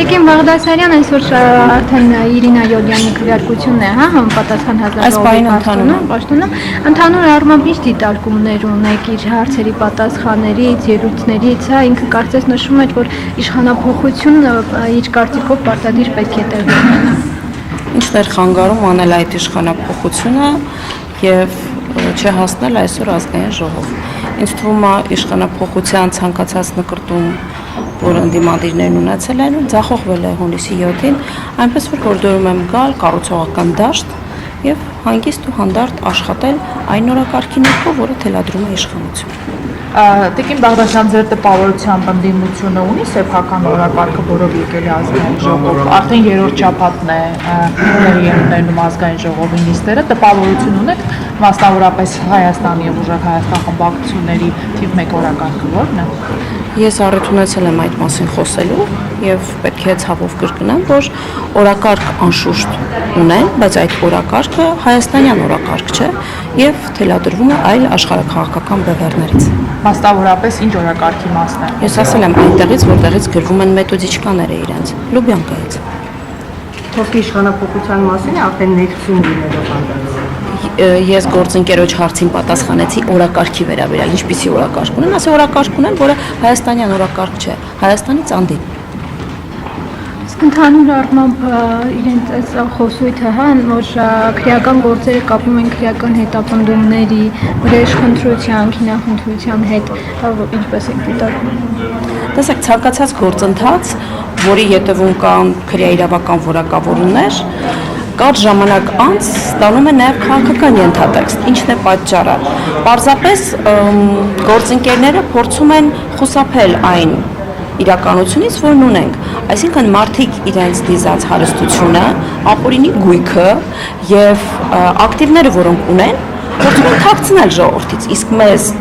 Տիկին Բաղդասարյան այսօր արդեն Իրինա Յոլյանի քվեարկությունն է, հա, համապատասխան հազարով պաշտոնում, ընդհանուր առմամբ ինչ դիտարկումներ ունեք իր հարցերի պատասխաններից, ելույթներից, հա, ինքը կարծես նշում էր, որ իշխանափոխությունը իր կարծիքով պարտադիր պետք է տեղի ունենա։ Ինչն էր խանգարում անել այդ իշխանափոխությունը եւ չհասնել այսօր ազգային ժողով։ Ինձ թվում է իշխանափոխության ցանկացած նկարտում, որ ընդդիմադիրներն ունեցել են, ձախողվել է հունիսի 7-ին, այնպես որ հորդորում եմ գալ կառուցողական դաշտ եւ հանգիստ ու հանդարտ աշխատել այն օրակարգի ներքո, որը թելադրում է իշխանություն։ Տիկին Բաղդասարյան, ձեր տպավորությամբ ընդդիմությունը ունի սեփական օրակարգը, որով եկել է ազգային ժողով, արդեն երրորդ շաբաթն է ներում ազգային ժողովի նիստերը, տպավորություն ունեք մասնավորապես Հայաստանի եւ Ուժեղ Հայաստան խմբակցությունների թիվ 1 օրակարգը ո՞րն է։ Ես առիթ ունեցել եմ այդ մասին խոսելու եւ պետք է ցավով կրկնեմ, որ օրակարգ անշուշտ ունեն, բայց այդ օրակարգը հայաստանյան օրակարգ չէ եւ թելադրվում է այլ աշխարհաքաղաքական բևեռներից։ Մասնավորապես ինչ օրակարգի մասն է։ Ես ասել եմ այնտեղից, որտեղից գրվում են մեթոդիչկաները իրենց, Լուբյանկայից։ Խոսքի իշխանափոխության մասին արդեն ներքսում լինելով հանդարտ։ Ես գործընկերոջ հարցին պատասխանեցի օրակարգի վերաբերյալ, ինչպիսի օրակարգ ունեն, ասի օրակարգ ունեն, որը հայաստանյան օրակարգ չէ, Հայաստանի ծանդին։ Ընդհանուր առմամբ իրենց այս խոսույթը, հա, որ քրեական գործերը կապում են քրեական հետապնդումների, վրեժխնդրության, քինախնդրության հետ, ինչպես եք դիտարկում։ Տեսեք, ցանկացած գործընթաց, որի ետևում կան քրեաիրավական որակավորումներ, կարճ ժամանակ անց ստանում է նաև քաղաքական ենթատեքստ, ինչն է պատճառը։ Պարզապես գործընկերները փորձում են խուսափել այն իրականությունից, որն ունենք, այսինքն մարդիկ իրենց դիզած հարստությունը, ապօրինի գույքը եւ ակտիվները, որոնք ունեն, փորձում են թաքցնել ժողովրդից, իսկ մեզ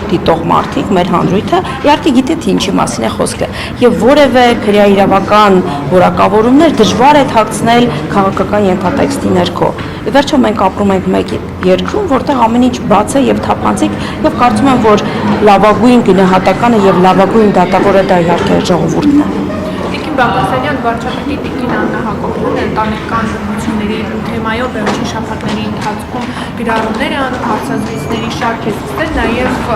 դիտող մարդիկ, մեր հանրույթը իհարկե գիտե թե ինչի մասին է խոսքը եւ որևէ քրեաիրավական որակավորումներ դժվար է թաքցնել քաղաքական ենթատեքստի ներքո։ Ի վերջո մենք ապրում ենք մեկ երկրում, որտեղ ամեն ինչ բաց է եւ թափանցիկ եւ կարծում եմ, որ լավագույն գնահատականը եւ լավագույն դատավորը դա իհարկե ժողովուրդն է։ Տիկին Բաղդասարյան, վարչապետի Տիկին Աննա Հակոբյանը ընտանեկան բնությունների թեմայով վերջին շաբաթների ընթացքում գրառումներ է անում, հարցազրույցների շարք է սկսել, նաև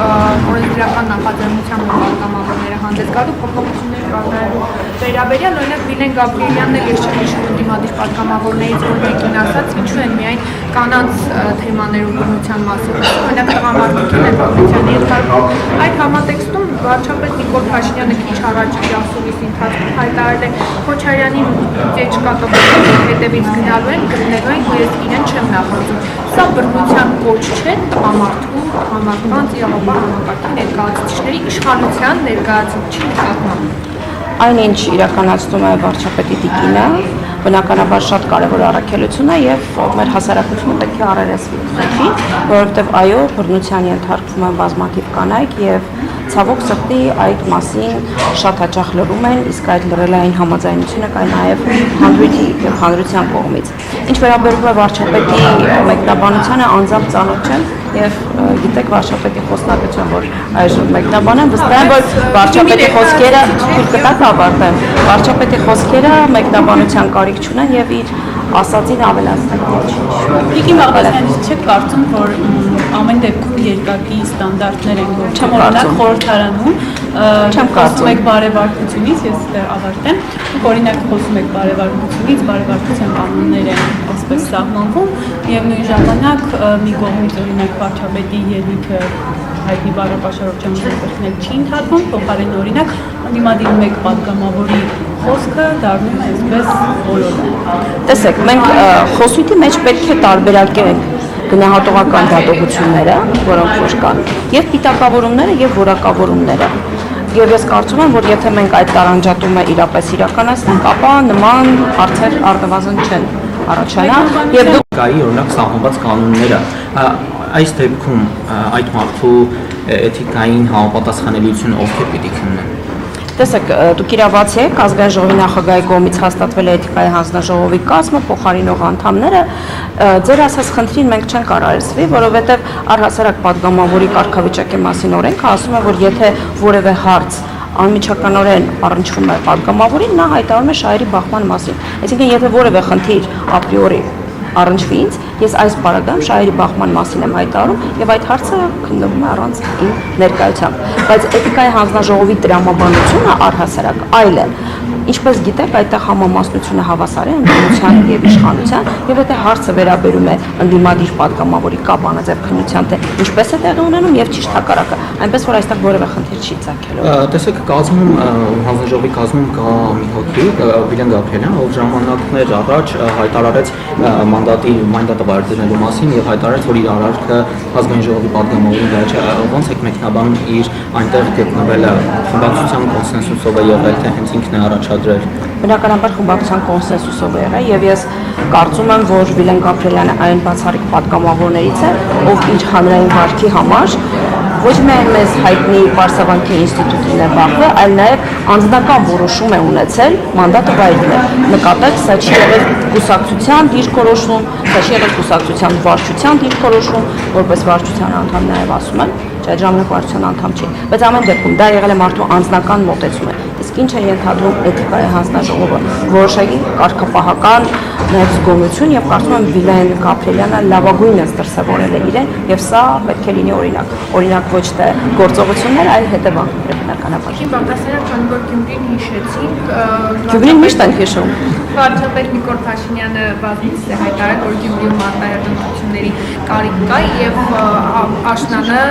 օրենսդրական նախաձեռնությամբ պատգամավորները հանդես գալու փոփոխություններ կատարելու վերաբերյալ, օրինակ Վիլեն Գաբրիելյանն էլ ես չեմ հիշում ընդդիմադիր պատգամավորներից, որ մեկին ասաց, ինչու են միայն կանանց թեմաներով բնության մասին խոսում, օրինակ տղամարդիկ են բնությանի ենթարկվում։ Այդ համատեքստում վարչապետ Նիկոլ Փաշինյանը քիչ առաջ ասուլիսի ընթացքում հայտարարել է Քոչարյանի ծեչ կատակի հետևից գնալու են, գտնելու են, որ ես իրեն չեմ նախընտրում։ Սա բռնության կոչ չէ տղամարդու համապատասխան իրավաբան համակարգի ներկայացուցիչների իշխանության ներկայացուցիչի նկատմամբ։ Այնինչ իրականացնում է վարչապետի Տիկինը, բնականաբար շատ կարևոր առաքելություն է եւ մեր հասարակությունը պետք է առերեսվի ուղղակի, որովհետեւ այո, բռնության ենթարկվում են բազմաթիվ կանայք եւ ցավոք սրտի այդ մասին շատ հաճախ լռում են, իսկ այդ լռելային համաձայնությունը կա նաեւ հանրույթի եւ հանրության կողմից։ Ինչ վերաբերում է վարչապետի մեկնաբանությանը, անձամբ ծանոթ չեմ եւ գիտեք վարչապետի խոսնակցություն, որ այժմ մեկնաբան եմ, վստահ եմ, որ վարչապետի խոսքերը թույլ կտակ ավարտեն։ Վարչապետի խոսքերը մեկնաբանության կարիք չունեն եւ իր ասածին ավելացնել ոչինչ։ Տիկին Բաղդասարյան, չեք կարծում, որ ամեն դեպքում երկակի ստանդարտներ են գործում, օրինակ խորհրդարանում խոսում եք բարեվարկությունից, ես դեռ ավարտեմ, օրինակ խոսում եք բարեվարկությունից, բարեվարկության կանոններ են այսպես սահմանվում եւ նույն ժամանակ մի կողմից օրինակ վարչապետի ելույթը հայտնի բառապաշարով չմշակել չի ընդհատվում, փոխարենը օրինակ ընդդիմադիր մեկ պատգամավորի խոսքը դառնում է այսպես բոլորն։ Տեսեք, մենք խոսույթի մեջ պետք է տարբերակենք գնահատողական դատողությունները, որոնք որ կան, եւ պիտակավորումները եւ որակավորումները։ Եվ ես կարծում եմ, որ եթե մենք այդ տարանջատումը իրապես իրականացնենք, ապա նման հարցեր առնվազն չեն առաջանա եւ կայի օրինակ սահմանված կանոնները այս դեպքում այդ մարդու էթիկային համապատասխանելիությունը ովքեր պիտի քննեն։ Տեսեք, դուք իրավացի եք, ազգային ժողովի նախագահի կողմից հաստատվել է էթիկայի հանձնաժողովի կազմը, փոխարինող անդամները, ձեր ասած խնդրին մենք չենք արարեցվի, որովհետև առհասարակ պատգամավորի կարգավիճակի մասին օրենքը ասում է, որ եթե որևէ հարց անմիջականորեն առնչվում է պատգամավորին, նա հայտարարում է շահերի բախման մասին։ Այսինքն, եթե որևէ խնդիր ապրիորի առնչվի ինձ, ես այս պարագայում շահերի բախման մասին եմ հայտարարում եւ այդ հարցը քննվում է առանց իմ ներկայությամբ։ Բայց էթիկայի հանձնաժողովի տրամաբանությունը առհասարակ այլ է։ Ինչպես գիտեք, այդտեղ համամասնությունը հավասար է ընդդիմության եւ իշխանության, եւ եթե հարցը վերաբերում է ընդդիմադիր պատգամավորի կա բանաձև քննության, թե ինչպես է տեղի ունենում եւ ճիշտ հակառակը, այնպես որ այստեղ որևէ խնդիր չի ծագելու։ Տեսեք, կազմում հանձնաժողովի կազմում կա մի հոգի, Վիլեն Գաբրիելյան, ով ժամանակներ առաջ հայտարարեց մանդատը վայրդրելու մասին եւ հայտարարեց, որ իր արարքը ազգային ժողովի պատգամավորին վերջ ոնց է մեկնաբանում իր այնտեղ գտնվելը խմբակցության կոնսենսուսով է եղել, թե հենց ինքն է առաջադրել։ Բնականաբար խմբակցության կոնսենսուսով է եղել եւ ես կարծում եմ, որ Վիլեն Գաբրիելյանը այն բացառիկ պատգամավորներից է, ով իր հանրային վարքի համար ոչ միայն մեզ հայտնի Պարսավանքի ինստիտուտին է բախվել, այլ նաև անձնական որոշում է ունեցել մանդատը վայրդնել։ Նկատեք, սա չի եղել կուսակցության դիրքորոշում, սա չի եղել կուսակցության վարչության դիրքորոշում, որպես վարչության անդամ նաև ասում են, չէ, ժամանակ վարչության անդամ չի, բայց ամեն դեպքում դա եղել է մարդու անձնական մոտեցումը։ Իսկ ինչ է ենթադրում էթիկայի հանձնաժողովը, որոշակի կարգապահական նաև զգոնություն եւ կարծում եմ Վիլեն Գաբրիելյանը լավագույնս դրսևորել է իրեն եւ սա պետք է լինի օրինակ։ Օրինակ ոչ թե գործողություններ, այլ հետևանքները բնականաբար։ Իմ բաղդասարան քանի որ Գյումրին հիշեցինք, Գյումրին միշտ են հիշում։ Վարչապետ Նիկոլ Փաշինյանը բազմիցս է հայտարարել, որ Գյումրիում արտահայտությունների կարիք կա եւ աշնանը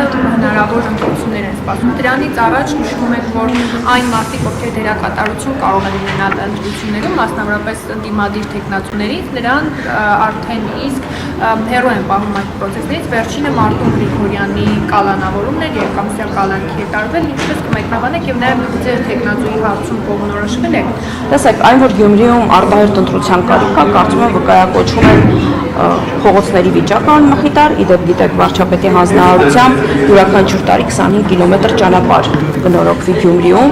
հնարավոր ընտրություններ են սպասում։ Դրանից առաջ նշում ենք, որ այն մարդիկ, ովքեր դերակատարություն կարող են ունենալ ընտրություններում, մասնավորապես ընդդիմադիր թեկնածուներից, նրանք արդեն իսկ հեռու են պահում այդ պրոցեսներից։ Վերջինը Մարտուն Գրիգորյանի կալանավորումն էր, երկամսյա կալանքի է տարվել, ինչպես կմեկնաբանեք եւ նաեւ ձեր թեկնածուի հարցում կողմնորոշվել է։ Տեսեք, այն որ Գյումրիում արտահայտ ընտրության կարիք կա, կարծում եմ վկայակոչում են փողոցների վիճակը անմխիթար, իդեպ գիտեք վարչապետի հանձնարարությամբ յուրաքանչյուր տարի 25 կիլոմետր ճանապարհ կնորոգվի Գյումրիում։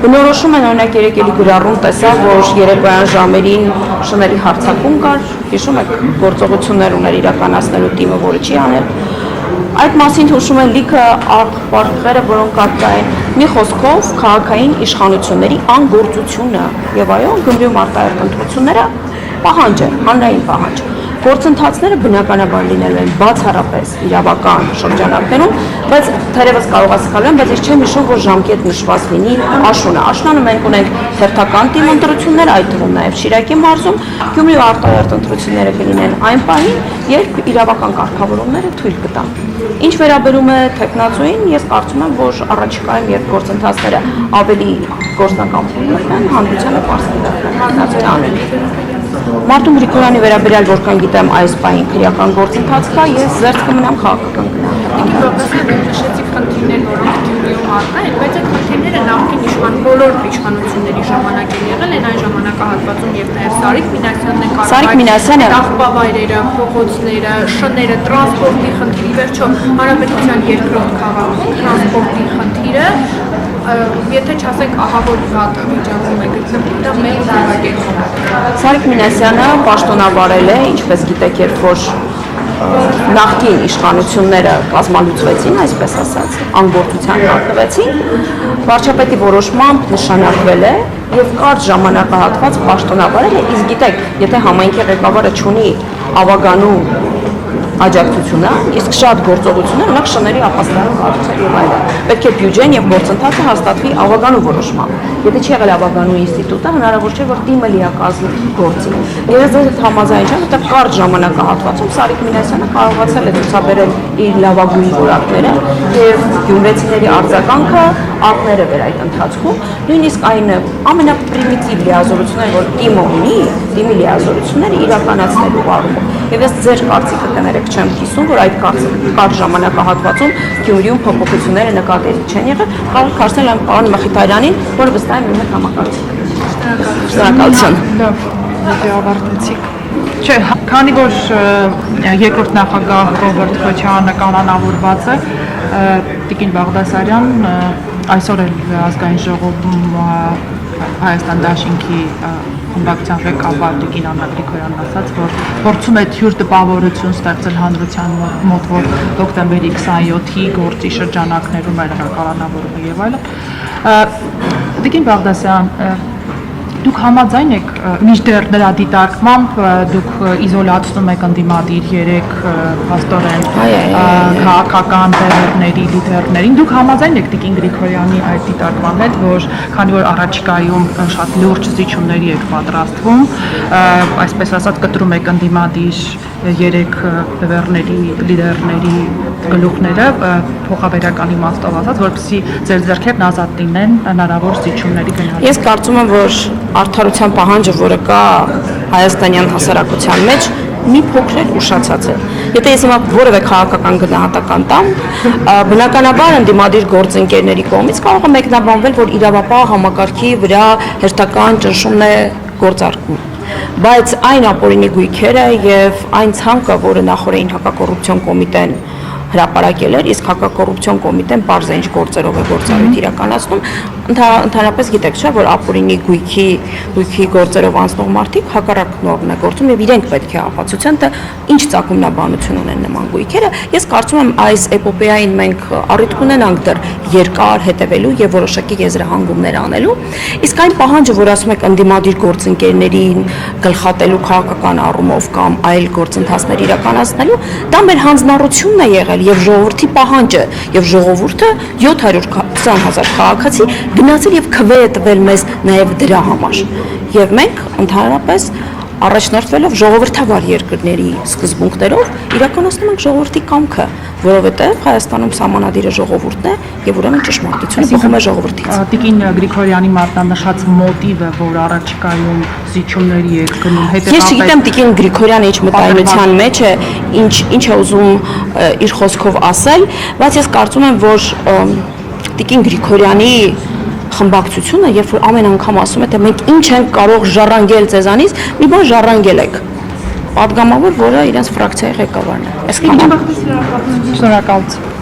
Բնորոշում են օրինակ երեկ էլի գրառում տեսա, որ երեկոյան ժամերին շների հարձակում կար, հիշում եք գործողություններ ուներ իրականացնելու թիմը, որը չի անել։ Այդ մասին հուշում են լիքը աղբարկները, որոնք արկա են։ Մի խոսքով քաղաքային իշխանությունների անգործությունը եւ այո, Գյումրիում արտահայտ ընտրությունները պահանջ է, հանրային պահանջ։ Գործընթացները բնականաբար լինելու են բացառապես իրավական շրջանակներում, բայց թերևս կարող է սխալվեմ, բայց ես չեմ հիշում, որ ժամկետ նշված լինի աշունը։ Աշնանը մենք ունենք հերթական թիմ ընտրություններ, այդ թվում նաև Շիրակի մարզում, Գյումրիի արտահայտ ընտրությունները կլինեն այն պահին, երբ իրավական կարգավորումները թույլ կտան։ Ինչ վերաբերում է թեկնածուին, ես կարծում եմ, որ առաջիկայում երբ գործընթացները ավելի գործնական փոխվեն, հանրությանը պարզ կդառնա անելիք։ Մարտուն Գրիգորյանի վերաբերյալ որքան գիտեմ այս պահին քրեական գործընթաց կա, ես զերծ կմնամ քաղաքական գնահատականին։ Նշեցիք խնդիրներ, որոնք Գյումրիում արկա են, բայց այդ խնդիրները նախկին բոլոր իշխանությունների ժամանակ են եղել են այն ժամանակահատվածում եւ նաեւ Սարիկ Մինասյանը դախպավայրերը, փողոցները, շները, տրանսպորտի խնդիրի վերջո հանրապետության երկրորդ քաղաքում տրանսպորտի խնդիրը եթե չասենք ահավոր վատ վիճակում է գտնվում, դա մեծ ձևակերպում է։ Սարիկ Մինասյանը պաշտոնավարել է, ինչպես գիտեք, երբ որ նախկին իշխանությունները կազմալուծվեցին, այսպես ասած, անգործության հատվեցին, վարչապետի որոշմամբ նշանակվել է եւ կարճ ժամանակահատված պաշտոնավարել է, իսկ գիտեք, եթե համայնքի ղեկավարը չունի ավագանու աջակցությունը, իսկ շատ գործողություններ, ունակ շների ապաստարան կառուցել եւ այլն։ Պետք է բյուջեն եւ գործընթացը հաստատվի ավագանու որոշմամբ։ Եթե չի եղել ավագանու ինստիտուտը, հնարավոր չէ, որ թիմը լիակազմ գործի։ Ես ձեզ համաձայն չեմ, որտեղ կարճ ժամանակահատվածում Սարիկ Մինասյանը կարողացել է ցուցաբերել իր լավագույն որակները եւ գյումրեցիների արձագանքը ակները վեր այդ ընթացքում, նույնիսկ այն ամենապրիմիտիվ լիազորությունները, որ թիմը ունի, թիմի լիազորությունները իրականացնելու առումով։ Եվ ես ձեր կարծիքը կներեք, չեմ կիսում, որ այդ կարճ ժամանակահատվածում Գյումրիում փոփոխությունները նկատելի չեն եղել, կարող հարցնել այն պարոն Մխիթարյանին, որը վստահ եմ ունի համակարգիչ։ Շնորհակալություն։ Լավ, դե ավարտեցիք։ Չէ, քանի որ երկրորդ նախագահ Ռոբերտ Քոչարյանը կանոնավորված է, Տիկին Բաղդասարյան այսօր էլ ազգային ժողովում Հայաստան դաշինքի խմբակցության ղեկավար Տիկին Աննա Գրիգորյանն ասաց, որ փորձում է թյուր տպավորություն ստեղծել հանրության մոտ, որ դոկտեմբերի 27-ի գործի շրջանակներում էր կալանավորումը եւ այլն։ Տիկին Բաղդասյան, դուք համաձայն եք մինչդեռ նրա դիտարկմամբ դուք իզոլացնում եք ընդդիմադիր 3 փաստորեն քաղաքական տերերների լիդերներին, դուք համաձայն եք Տիկին Գրիգորյանի այդ դիտարկման հետ, որ քանի որ առաջիկայում շատ լուրջ զիջումների եք պատրաստվում, այսպես ասած կտրում եք ընդդիմադիր 3 տերերների լիդերների գլուխները փոխաբերական իմաստով ասած, որպեսզի ձեր ձեռքերն ազատ լինեն հնարավոր զիջումների գնալու։ Ես կարծում եմ, որ արդարության պահանջը, որը կա հայաստանյան հասարակության մեջ, մի փոքր ուշացած է։ Եթե ես հիմա որևէ քաղաքական գնահատական տամ, բնականաբար ընդդիմադիր գործընկերների կողմից կարող է մեկնաբանվել, որ իրավապահ համակարգի վրա հերթական ճնշումն է գործարկվում։ Բայց այն ապօրինի գույքերը եւ այն ցանկը, որը նախորդին հակակոռուպցիոն կոմիտեն հրապարակել էր, իսկ հակակոռուպցիոն կոմիտեն բարձր ինչ գործերով է գործառույթ իրականացնում, ընդհանրապես գիտեք, չէ՞, որ ապօրինի գույքի գործերով անցնող մարդիկ հակառակ նորմն է գործում եւ իրենք պետք է ապացուցեն, թե ինչ ծագումնաբանություն ունեն նման գույքերը։ Ես կարծում եմ այս էպոպեային մենք առիթ կունենանք դեռ երկար հետևելու եւ որոշակի եզրահանգումներ անելու, իսկ այն պահանջը, որ ասում եք ընդդիմադիր գործընկերներին գլխատելու քաղաքական առումով կամ այլ գործընթացներ իրականացնելու, դա մեր հանձնառությունն է եղել եւ ժողովրդի պահանջը եւ ժողովուրդը 720,000 քաղաքացի գնացել եւ քվե է տվել մեզ նաեւ դրա համար եւ մենք ընդհանրապես առաջնորդվելով ժողովրդավար երկրների սկզբունքներով իրականացնում ենք ժողովրդի կամքը, որովհետեւ Հայաստանում սահմանադիրը ժողովուրդն է եւ ուրեմն ճշմարտությունը բխում է ժողովրդից։ Տիկին Գրիգորյանի մատնանշած մոտիվը, որ առաջիկայում զիջումների եք գնում, Ես չգիտեմ Տիկին Գրիգորյանը ինչ մտայնության մեջ է, ինչ է ուզում իր խոսքով ասել, բայց ես կարծում եմ, որ Տիկին Գրիգորյանի խմբակցությունը, երբ որ ամեն անգամ ասում է, թե մենք ինչ ենք կարող ժառանգել ձեզանից, մի բան ժառանգել եք։ Պատգամավոր, որը իրենց ֆրակցիայի ղեկավարն է։ Շնորհակալություն։